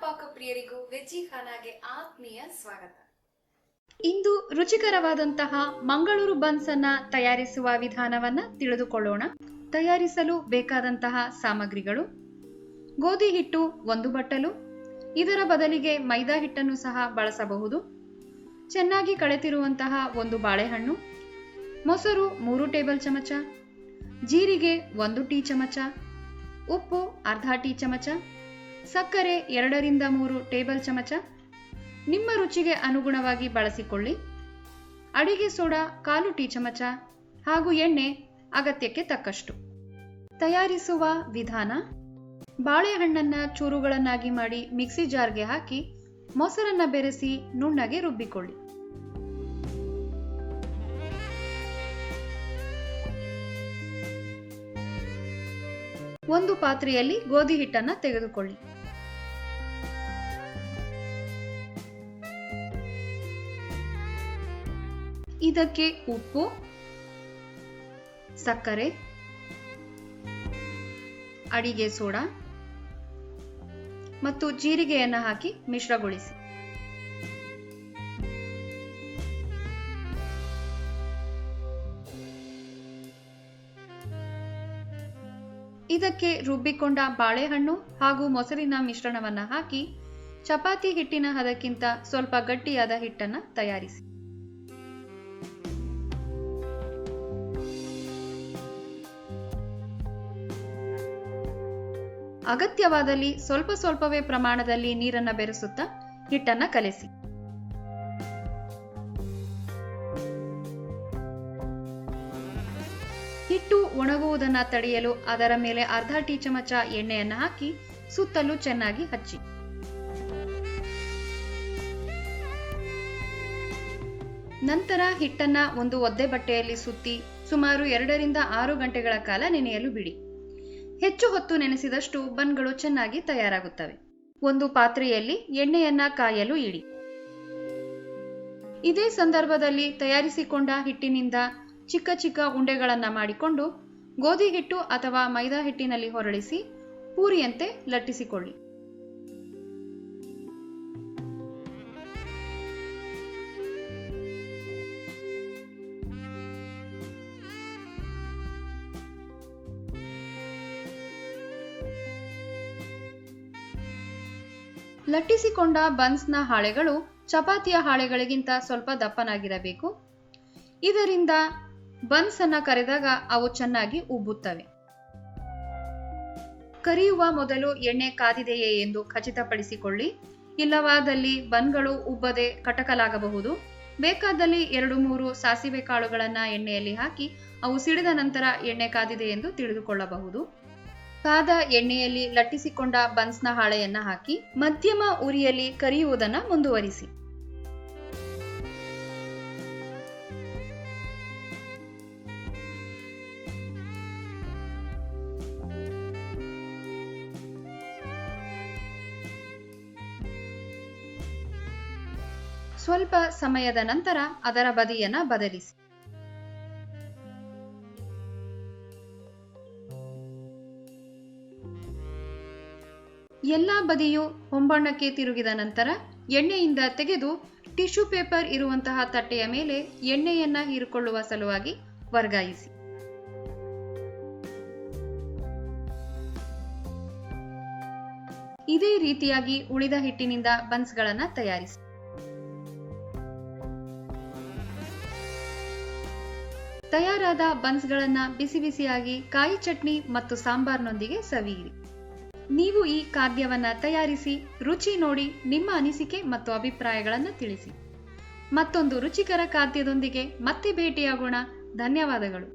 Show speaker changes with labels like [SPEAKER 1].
[SPEAKER 1] ಪಾಕಪ್ರಿಯರಿಗೂ veggie ಖಾನಾಗೆ ಆತ್ಮೀಯ ಸ್ವಾಗತ.
[SPEAKER 2] ಇಂದು ರುಚಿಕರವಾದಂತಹ Mangaluru buns ಅನ್ನ ತಯಾರಿಸುವ ವಿಧಾನವನ್ನ ತಿಳಿದುಕೊಳ್ಳೋಣ. ತಯಾರಿಸಲು ಬೇಕಾದಂತಹ ಸಾಮಗ್ರಿಗಳು: ಗೋಧಿ ಹಿಟ್ಟು 1 ಬಟ್ಟಲು, ಇದರ ಬದಲಿಗೆ ಮೈದಾ ಹಿಟ್ಟನ್ನು ಸಹ ಬಳಸಬಹುದು. ಚೆನ್ನಾಗಿ ಕಳೆತಿರುವಂತಹ 1 ಬಾಳೆಹಣ್ಣು, ಮೊಸರು 3 ಟೇಬಲ್ ಚಮಚ, ಜೀರಿಗೆ 1 ಟೀ ಚಮಚ, ಉಪ್ಪು ಅರ್ಧ ಟೀ ಚಮಚ, ಸಕ್ಕರೆ 2 ರಿಂದ 3 ಟೇಬಲ್ ಚಮಚ, ನಿಮ್ಮ ರುಚಿಗೆ ಅನುಗುಣವಾಗಿ ಬಳಸಿಕೊಳ್ಳಿ. ಅಡಿಗೆ ಸೋಡಾ 1/4 ಟೀ ಚಮಚ ಹಾಗೂ ಎಣ್ಣೆ ಅಗತ್ಯಕ್ಕೆ ತಕ್ಕಷ್ಟು. ತಯಾರಿಸುವ ವಿಧಾನ: ಬಾಳೆಹಣ್ಣನ್ನ ಚೂರುಗಳನ್ನಾಗಿ ಮಾಡಿ ಮಿಕ್ಸಿ ಜಾರ್ಗೆ ಹಾಕಿ ಮೊಸರನ್ನ ಬೆರೆಸಿ ನುಣ್ಣಗೆ ರುಬ್ಬಿಕೊಳ್ಳಿ. ಒಂದು ಪಾತ್ರೆಯಲ್ಲಿ ಗೋಧಿ ಹಿಟ್ಟನ್ನ ತೆಗೆದುಕೊಳ್ಳಿ. ಇದಕ್ಕೆ ಉಪ್ಪು, ಸಕ್ಕರೆ, ಅಡಿಗೆ ಸೋಡಾ ಮತ್ತು ಜೀರಿಗೆಯನ್ನು ಹಾಕಿ ಮಿಶ್ರಗೊಳಿಸಿ. ಇದಕ್ಕೆ ರುಬ್ಬಿಕೊಂಡ ಬಾಳೆಹಣ್ಣು ಹಾಗೂ ಮೊಸರಿನ ಮಿಶ್ರಣವನ್ನ ಹಾಕಿ ಚಪಾತಿ ಹಿಟ್ಟಿನ ಹದಕ್ಕಿಂತ ಸ್ವಲ್ಪ ಗಟ್ಟಿಯಾದ ಹಿಟ್ಟನ್ನ ತಯಾರಿಸಿ. ಅಗತ್ಯವಾದಲ್ಲಿ ಸ್ವಲ್ಪ ಸ್ವಲ್ಪವೇ ಪ್ರಮಾಣದಲ್ಲಿ ನೀರನ್ನ ಬೆರೆಸುತ್ತಾ ಹಿಟ್ಟನ್ನ ಕಲೆಸಿ. ಹಿಟ್ಟು ಒಣಗುವುದನ್ನ ತಡೆಯಲು ಅದರ ಮೇಲೆ ಅರ್ಧ ಟೀ ಚಮಚ ಎಣ್ಣೆಯನ್ನ ಹಾಕಿ ಸುತ್ತಲೂ ಚೆನ್ನಾಗಿ ಹಚ್ಚಿ. ನಂತರ ಹಿಟ್ಟನ್ನ ಒಂದು ಒದ್ದೆ ಬಟ್ಟೆಯಲ್ಲಿ ಸುತ್ತಿ ಸುಮಾರು 2 ರಿಂದ 6 ಗಂಟೆಗಳ ಕಾಲ ನೆನೆಯಲು ಬಿಡಿ. ಹೆಚ್ಚು ಹೊತ್ತು ನೆನೆಸಿದಷ್ಟು ಬನ್ಗಳು ಚೆನ್ನಾಗಿ ತಯಾರಾಗುತ್ತವೆ. ಒಂದು ಪಾತ್ರೆಯಲ್ಲಿ ಎಣ್ಣೆಯನ್ನ ಕಾಯಲು ಇಡಿ. ಇದೇ ಸಂದರ್ಭದಲ್ಲಿ ತಯಾರಿಸಿಕೊಂಡ ಹಿಟ್ಟಿನಿಂದ ಚಿಕ್ಕ ಚಿಕ್ಕ ಉಂಡೆಗಳನ್ನ ಮಾಡಿಕೊಂಡು ಗೋಧಿ ಹಿಟ್ಟು ಅಥವಾ ಮೈದಾ ಹಿಟ್ಟಿನಲ್ಲಿ ಹೊರಳಿಸಿ ಪೂರಿಯಂತೆ ಲಟ್ಟಿಸಿಕೊಳ್ಳಿ. ಲಟ್ಟಿಸಿಕೊಂಡ ಬನ್ಸ್ನ ಹಾಳೆಗಳು ಚಪಾತಿಯ ಹಾಳೆಗಳಿಗಿಂತ ಸ್ವಲ್ಪ ದಪ್ಪನಾಗಿರಬೇಕು. ಇದರಿಂದ ಬನ್ಸ್ ಅನ್ನ ಕರೆದಾಗ ಅವು ಚೆನ್ನಾಗಿ ಉಬ್ಬುತ್ತವೆ. ಕರಿಯುವ ಮೊದಲು ಎಣ್ಣೆ ಕಾದಿದೆಯೇ ಎಂದು ಖಚಿತಪಡಿಸಿಕೊಳ್ಳಿ. ಇಲ್ಲವಾದಲ್ಲಿ ಬನ್ಗಳು ಉಬ್ಬದೆ ಕಟಕಲಾಗಬಹುದು. ಬೇಕಾದಲ್ಲಿ 2-3 ಸಾಸಿವೆ ಕಾಳುಗಳನ್ನ ಎಣ್ಣೆಯಲ್ಲಿ ಹಾಕಿ ಅವು ಸಿಡಿದ ನಂತರ ಎಣ್ಣೆ ಕಾದಿದೆ ಎಂದು ತಿಳಿದುಕೊಳ್ಳಬಹುದು. ಕಾದ ಎಣ್ಣೆಯಲ್ಲಿ ಲಟ್ಟಿಸಿಕೊಂಡ ಬನ್ಸ್ನ ಹಾಳೆಯನ್ನ ಹಾಕಿ ಮಧ್ಯಮ ಉರಿಯಲ್ಲಿ ಕರಿಯುವುದನ್ನ ಮುಂದುವರಿಸಿ. ಸ್ವಲ್ಪ ಸಮಯದ ನಂತರ ಅದರ ಬದಿಯನ್ನ ಬದಲಿಸಿ. ಎಲ್ಲಾ ಬದಿಯು ಹೊಂಬಣ್ಣಕ್ಕೆ ತಿರುಗಿದ ನಂತರ ಎಣ್ಣೆಯಿಂದ ತೆಗೆದು ಟಿಶ್ಯೂ ಪೇಪರ್ ಇರುವಂತಹ ತಟ್ಟೆಯ ಮೇಲೆ ಎಣ್ಣೆಯನ್ನ ಹೀರಿಕೊಳ್ಳುವ ಸಲುವಾಗಿ ವರ್ಗಾಯಿಸಿ. ಇದೇ ರೀತಿಯಾಗಿ ಉಳಿದ ಹಿಟ್ಟಿನಿಂದ ಬನ್ಸ್ಗಳನ್ನ ತಯಾರಿಸಿ. ತಯಾರಾದ ಬನ್ಸ್ಗಳನ್ನ ಬಿಸಿ ಬಿಸಿಯಾಗಿ ಕಾಯಿ ಚಟ್ನಿ ಮತ್ತು ಸಾಂಬಾರ್ನೊಂದಿಗೆ ಸವಿಯಿರಿ. ನೀವು ಈ ಖಾದ್ಯವನ್ನ ತಯಾರಿಸಿ ರುಚಿ ನೋಡಿ ನಿಮ್ಮ ಅನಿಸಿಕೆ ಮತ್ತು ಅಭಿಪ್ರಾಯಗಳನ್ನು ತಿಳಿಸಿ. ಮತ್ತೊಂದು ರುಚಿಕರ ಖಾದ್ಯದೊಂದಿಗೆ ಮತ್ತೆ ಭೇಟಿಯಾಗೋಣ. ಧನ್ಯವಾದಗಳು.